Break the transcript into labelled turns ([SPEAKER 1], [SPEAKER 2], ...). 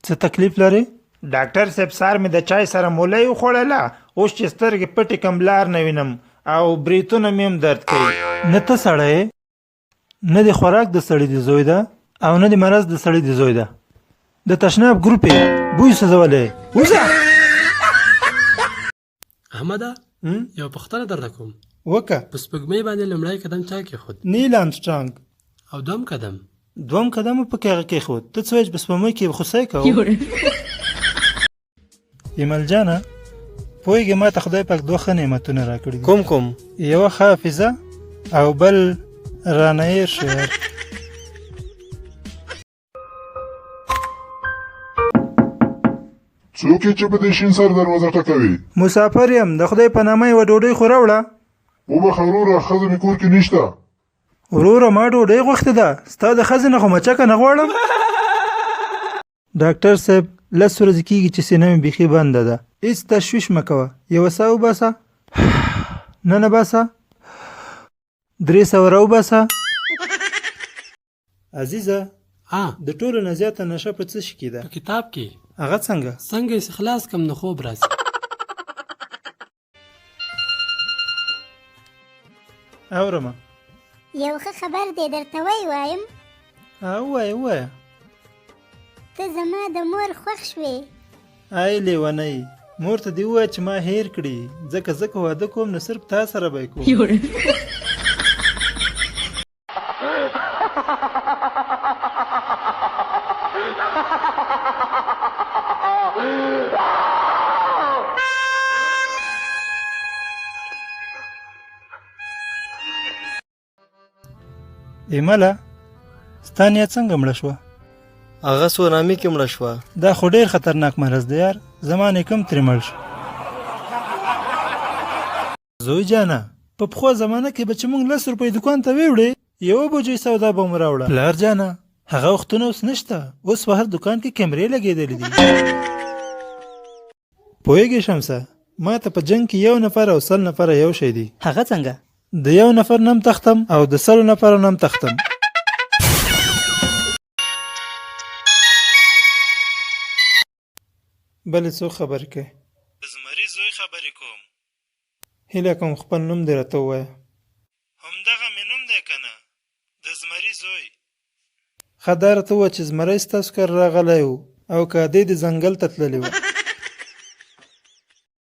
[SPEAKER 1] څه تکلیف لري؟
[SPEAKER 2] ډاکټر صاحب سار مې د چای سره مولی وخوړله، اوس چې سترګې پټې کم لار نه وینم او بریتونه مې هم درد کوي.
[SPEAKER 1] نه ته سړی نه د خوراک د سړي د زوی ده او نه د مرض د سړي د زوی ده. د تشناب ګروپ یې بوی سوځولی. وځه
[SPEAKER 3] احمده یو پوښتنه درته کوم.
[SPEAKER 1] وکه.
[SPEAKER 3] په سپوږمۍ باندې لومړی قدم چا کېښود؟
[SPEAKER 1] نیل آرمسټرانګ.
[SPEAKER 3] او دوم قدم؟
[SPEAKER 1] دوم قدم په کې هغه کېښود. ته څه وایې چې په سپوږمۍ کې خوسی کوو؟ ایمل جانه پوهېږې ما ته خدای پاک 2 ښه نعمتونه راکړي دي.
[SPEAKER 4] کوم؟
[SPEAKER 1] یوه ښه حافظه او بل رانهیر شعر.
[SPEAKER 5] څوک چې په دې شین سر دروازه ټکوي؟
[SPEAKER 1] مسافر یم، د خدای په نامه یوه ډوډۍ خو راوړه.
[SPEAKER 5] وبخه وروره، ښځه مې کور کې نشته.
[SPEAKER 1] وروره ما ډوډۍ غوښتې ده، ستا د ښځې نه خو مچکه نه غواړم. ډاکټر صاحب 10 ورځې کېږي چې سینه مې بیخي بنده ده. هېڅ تشویش مه کوه، یوه ساه وباسه، ننه باسه، 300 راوباسه. عزیزه د ټولو نه زیاته نشه په څه شي کې ده؟
[SPEAKER 3] په کتاب کې.
[SPEAKER 1] هغه څنګه؟
[SPEAKER 3] څنګه یې خلاص کم نو خوب راځي.
[SPEAKER 1] اورمه.
[SPEAKER 6] یو ښه خبر دی درته وایم.
[SPEAKER 1] ووایه ووایه.
[SPEAKER 6] ته زما د مور خوښ شوې.
[SPEAKER 1] ای لیونۍ، مور ته دې ووایه چې ما هیر کړي، ځکه زه که واده کوم نو صرف تا سره به یې کوم. ایمله ستا نیت څنګه مړه شوه؟
[SPEAKER 4] هغه سونامي کې مړه شوه.
[SPEAKER 1] دا خو ډېر خطرناک مرض دی یار، زما نیکم ترې مړ شو. زوی جانه په پخوا زمانه کې به چې موږ 10 روپۍ دکان ته ویوړې، یوه بوجۍ سودا به مو راوړه. پلار جانه هغه وختونه اوس نشته، اوس په هر دکان کې کیمرې لګېدلې دي. پوهېږې شمسه، ما ته په جنګ کې 1 نفر او 100 نفره یو شی دي.
[SPEAKER 7] هغه څنګه؟
[SPEAKER 1] د 1 نفر نم تختم او د 100 نفر نم تختم. بلې څوک خبرې کوي؟ د زمري زوی خبرې کوم. هیله کوم خپل نوم دې راته ووایه. همدغه مې نوم دی که نه؟ د زمري زوی. ښه دا راته ووایه چې زمری ستاسو کره راغلی و او که ادې د ځنګل ته تللې وه.